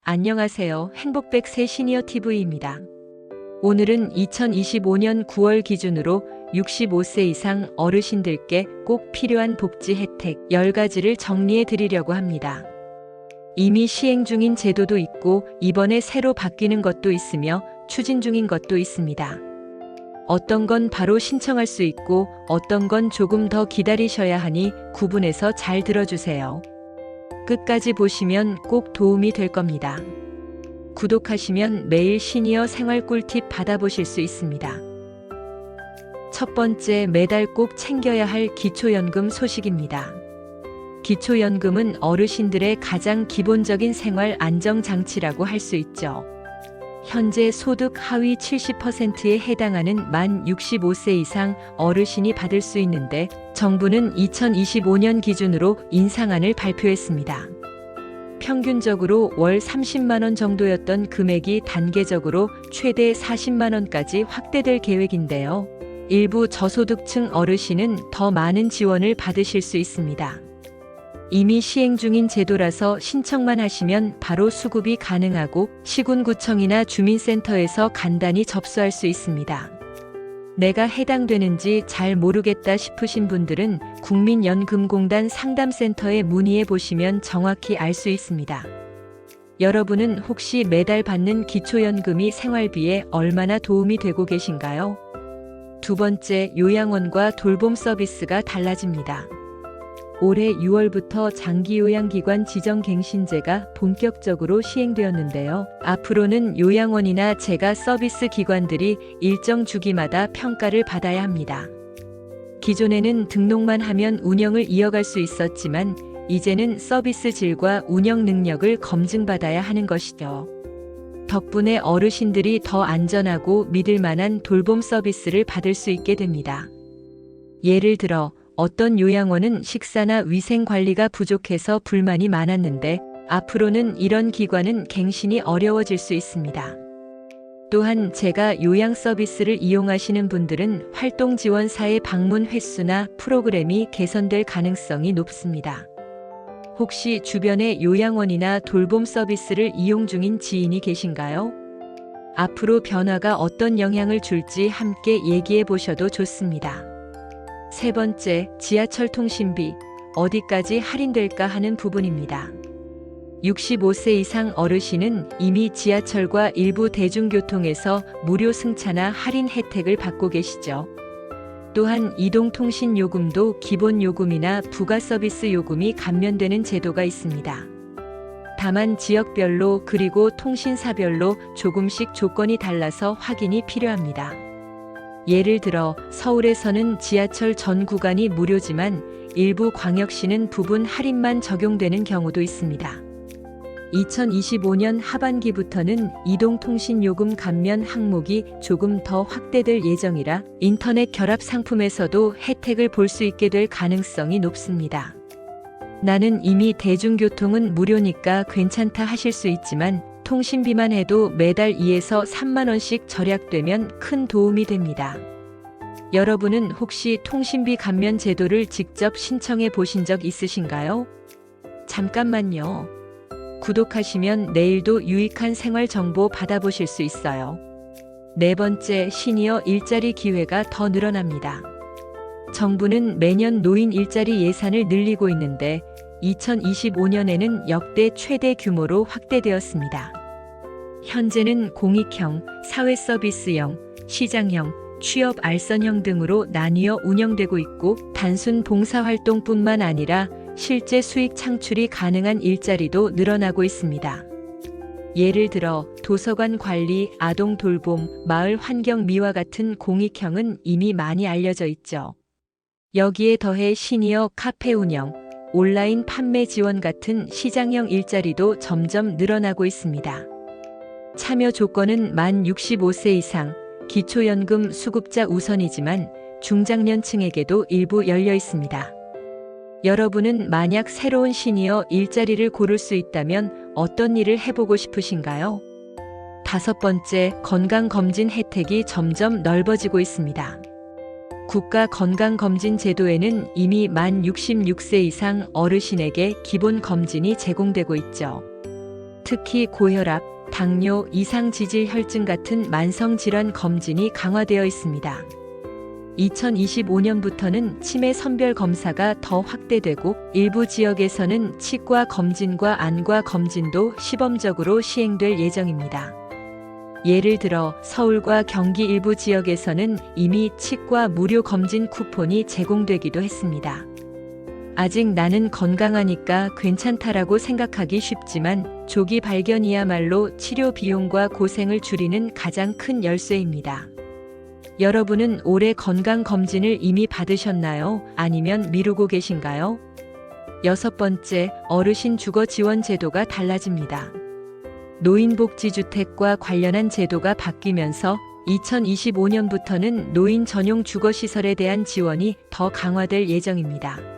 안녕하세요. 행복백세 시니어 TV입니다. 오늘은 2025년 9월 기준으로 65세 이상 어르신들께 꼭 필요한 복지 혜택 10가지를 정리해 드리려고 합니다. 이미 시행 중인 제도도 있고 이번에 새로 바뀌는 것도 있으며 추진 중인 것도 있습니다. 어떤 건 바로 신청할 수 있고 어떤 건 조금 더 기다리셔야 하니 구분해서 잘 들어주세요. 끝까지 보시면 꼭 도움이 될 겁니다. 구독하시면 매일 시니어 생활 꿀팁 받아보실 수 있습니다. 첫 번째, 매달 꼭 챙겨야 할 기초연금 소식입니다. 기초연금은 어르신들의 가장 기본적인 생활 안정장치라고 할 수 있죠. 현재 소득 하위 70%에 해당하는 만 65세 이상 어르신이 받을 수 있는데 정부는 2025년 기준으로 인상안을 발표했습니다. 평균적으로 월 30만 원 정도였던 금액이 단계적으로 최대 40만 원까지 확대될 계획인데요. 일부 저소득층 어르신은 더 많은 지원을 받으실 수 있습니다. 이미 시행 중인 제도라서 신청만 하시면 바로 수급이 가능하고 시군구청이나 주민센터에서 간단히 접수할 수 있습니다. 내가 해당되는지 잘 모르겠다 싶으신 분들은 국민연금공단 상담센터에 문의해 보시면 정확히 알 수 있습니다. 여러분은 혹시 매달 받는 기초연금이 생활비에 얼마나 도움이 되고 계신가요? 두 번째, 요양원과 돌봄 서비스가 달라집니다. 올해 6월부터 장기요양기관 지정갱신제가 본격적으로 시행되었는데요. 앞으로는 요양원이나 재가 서비스 기관들이 일정 주기마다 평가를 받아야 합니다. 기존에는 등록만 하면 운영을 이어갈 수 있었지만 이제는 서비스 질과 운영 능력을 검증받아야 하는 것이죠. 덕분에 어르신들이 더 안전하고 믿을 만한 돌봄 서비스를 받을 수 있게 됩니다. 예를 들어 어떤 요양원은 식사나 위생 관리가 부족해서 불만이 많았는데 앞으로는 이런 기관은 갱신이 어려워질 수 있습니다. 또한 재가 요양 서비스를 이용하시는 분들은 활동지원사의 방문 횟수나 프로그램이 개선될 가능성이 높습니다. 혹시 주변에 요양원이나 돌봄 서비스를 이용 중인 지인이 계신가요? 앞으로 변화가 어떤 영향을 줄지 함께 얘기해 보셔도 좋습니다. 세 번째, 지하철 통신비 어디까지 할인될까 하는 부분입니다. 65세 이상 어르신은 이미 지하철과 일부 대중교통에서 무료 승차나 할인 혜택을 받고 계시죠. 또한 이동통신요금도 기본요금이나 부가서비스 요금이 감면되는 제도가 있습니다. 다만 지역별로 그리고 통신사별로 조금씩 조건이 달라서 확인이 필요합니다. 예를 들어 서울에서는 지하철 전 구간이 무료지만 일부 광역시는 부분 할인만 적용되는 경우도 있습니다. 2025년 하반기부터는 이동통신요금 감면 항목이 조금 더 확대될 예정이라 인터넷 결합 상품에서도 혜택을 볼 수 있게 될 가능성이 높습니다. 나는 이미 대중교통은 무료니까 괜찮다 하실 수 있지만 통신비만 해도 매달 2에서 3만 원씩 절약되면 큰 도움이 됩니다. 여러분은 혹시 통신비 감면 제도를 직접 신청해 보신 적 있으신가요? 잠깐만요. 구독하시면 내일도 유익한 생활 정보 받아보실 수 있어요. 네 번째, 시니어 일자리 기회가 더 늘어납니다. 정부는 매년 노인 일자리 예산을 늘리고 있는데 2025년에는 역대 최대 규모로 확대되었습니다. 현재는 공익형, 사회서비스형, 시장형, 취업 알선형 등으로 나뉘어 운영되고 있고 단순 봉사활동뿐만 아니라 실제 수익 창출이 가능한 일자리도 늘어나고 있습니다. 예를 들어 도서관 관리, 아동 돌봄, 마을 환경 미화 같은 공익형은 이미 많이 알려져 있죠. 여기에 더해 시니어 카페 운영, 온라인 판매 지원 같은 시장형 일자리도 점점 늘어나고 있습니다. 참여 조건은 만 65세 이상, 기초연금 수급자 우선이지만 중장년층에게도 일부 열려 있습니다. 여러분은 만약 새로운 시니어 일자리를 고를 수 있다면 어떤 일을 해보고 싶으신가요? 다섯 번째, 건강검진 혜택이 점점 넓어지고 있습니다. 국가건강검진 제도에는 이미 만 66세 이상 어르신에게 기본 검진이 제공되고 있죠. 특히 고혈압, 당뇨, 이상지질혈증 같은 만성질환 검진이 강화되어 있습니다. 2025년부터는 치매 선별 검사가 더 확대되고 일부 지역에서는 치과 검진과 안과 검진도 시범적으로 시행될 예정입니다. 예를 들어 서울과 경기 일부 지역에서는 이미 치과 무료 검진 쿠폰이 제공되기도 했습니다. 아직 나는 건강하니까 괜찮다라고 생각하기 쉽지만 조기 발견이야말로 치료 비용과 고생을 줄이는 가장 큰 열쇠입니다. 여러분은 올해 건강검진을 이미 받으셨나요? 아니면 미루고 계신가요? 6번째, 어르신 주거 지원 제도가 달라집니다. 노인복지주택과 관련한 제도가 바뀌면서 2025년부터는 노인 전용 주거시설에 대한 지원이 더 강화될 예정입니다.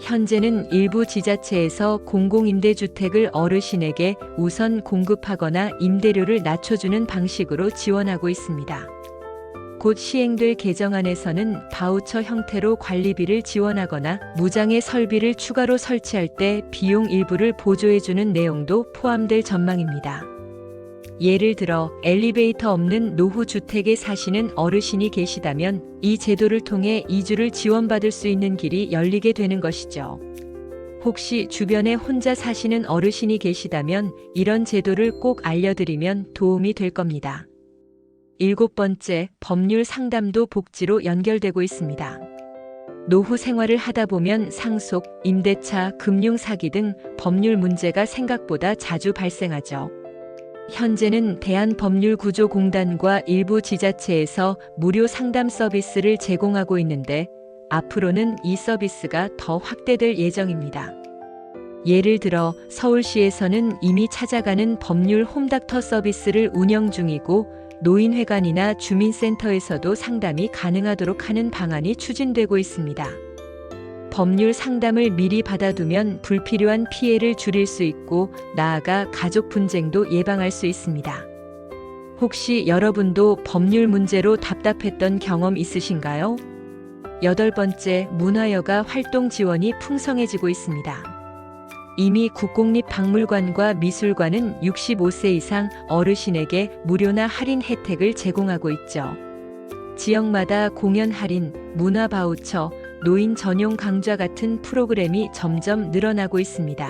현재는 일부 지자체에서 공공임대주택을 어르신에게 우선 공급하거나 임대료를 낮춰주는 방식으로 지원하고 있습니다. 곧 시행될 개정안에서는 바우처 형태로 관리비를 지원하거나 무장애 설비를 추가로 설치할 때 비용 일부를 보조해주는 내용도 포함될 전망입니다. 예를 들어 엘리베이터 없는 노후주택에 사시는 어르신이 계시다면 이 제도를 통해 이주를 지원받을 수 있는 길이 열리게 되는 것이죠. 혹시 주변에 혼자 사시는 어르신이 계시다면 이런 제도를 꼭 알려드리면 도움이 될 겁니다. 7번째, 법률 상담도 복지로 연결되고 있습니다. 노후 생활을 하다 보면 상속, 임대차, 금융 사기 등 법률 문제가 생각보다 자주 발생하죠. 현재는 대한법률구조공단과 일부 지자체에서 무료 상담 서비스를 제공하고 있는데 앞으로는 이 서비스가 더 확대될 예정입니다. 예를 들어 서울시에서는 이미 찾아가는 법률 홈닥터 서비스를 운영 중이고 노인회관이나 주민센터에서도 상담이 가능하도록 하는 방안이 추진되고 있습니다. 법률 상담을 미리 받아두면 불필요한 피해를 줄일 수 있고 나아가 가족 분쟁도 예방할 수 있습니다. 혹시 여러분도 법률 문제로 답답했던 경험 있으신가요? 8번째, 문화여가 활동 지원이 풍성해지고 있습니다. 이미 국공립박물관과 미술관은 65세 이상 어르신에게 무료나 할인 혜택을 제공하고 있죠. 지역마다 공연 할인, 문화 바우처, 노인 전용 강좌 같은 프로그램이 점점 늘어나고 있습니다.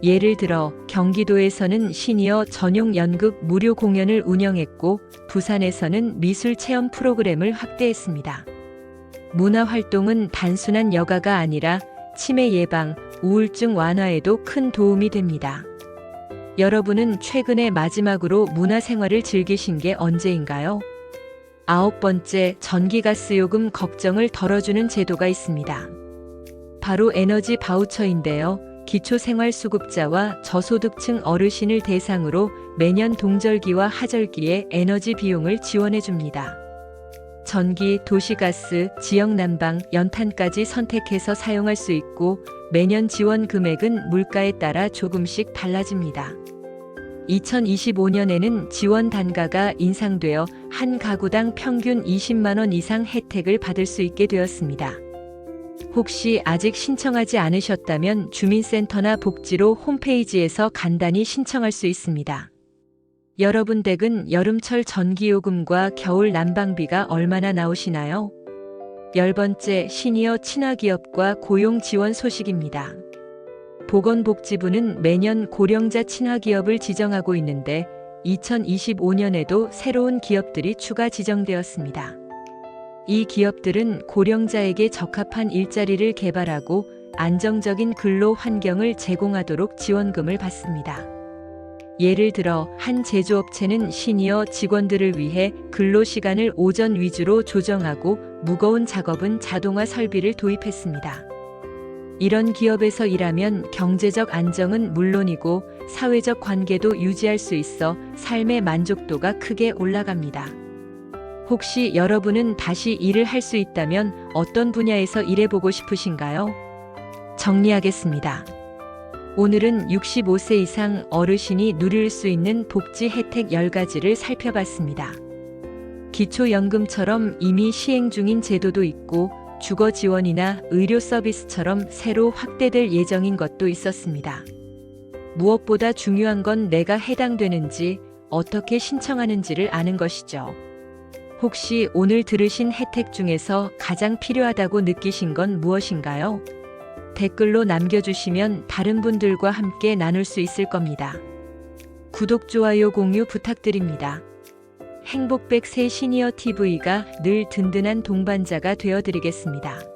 예를 들어 경기도에서는 시니어 전용 연극 무료 공연을 운영했고 부산에서는 미술 체험 프로그램을 확대했습니다. 문화 활동은 단순한 여가가 아니라 치매 예방, 우울증 완화에도 큰 도움이 됩니다. 여러분은 최근에 마지막으로 문화생활을 즐기신 게 언제인가요? 9번째, 전기가스요금 걱정을 덜어주는 제도가 있습니다. 바로 에너지 바우처인데요. 기초생활수급자와 저소득층 어르신을 대상으로 매년 동절기와 하절기에 에너지 비용을 지원해줍니다. 전기, 도시가스, 지역난방, 연탄까지 선택해서 사용할 수 있고 매년 지원 금액은 물가에 따라 조금씩 달라집니다. 2025년에는 지원 단가가 인상되어 한 가구당 평균 20만 원 이상 혜택을 받을 수 있게 되었습니다. 혹시 아직 신청하지 않으셨다면 주민센터나 복지로 홈페이지에서 간단히 신청할 수 있습니다. 여러분 댁은 여름철 전기요금과 겨울 난방비가 얼마나 나오시나요? 10번째, 시니어 친화기업과 고용 지원 소식입니다. 보건복지부는 매년 고령자 친화기업을 지정하고 있는데 2025년에도 새로운 기업들이 추가 지정되었습니다. 이 기업들은 고령자에게 적합한 일자리를 개발하고 안정적인 근로 환경을 제공하도록 지원금을 받습니다. 예를 들어 한 제조업체는 시니어 직원들을 위해 근로시간을 오전 위주로 조정하고 무거운 작업은 자동화 설비를 도입했습니다. 이런 기업에서 일하면 경제적 안정은 물론이고 사회적 관계도 유지할 수 있어 삶의 만족도가 크게 올라갑니다. 혹시 여러분은 다시 일을 할 수 있다면 어떤 분야에서 일해보고 싶으신가요? 정리하겠습니다. 오늘은 65세 이상 어르신이 누릴 수 있는 복지 혜택 10가지를 살펴봤습니다. 기초연금처럼 이미 시행 중인 제도도 있고 주거 지원이나 의료 서비스처럼 새로 확대될 예정인 것도 있었습니다. 무엇보다 중요한 건 내가 해당되는지, 어떻게 신청하는지를 아는 것이죠. 혹시 오늘 들으신 혜택 중에서 가장 필요하다고 느끼신 건 무엇인가요? 댓글로 남겨주시면 다른 분들과 함께 나눌 수 있을 겁니다. 구독, 좋아요, 공유 부탁드립니다. 행복백 새 시니어 TV가 늘 든든한 동반자가 되어드리겠습니다.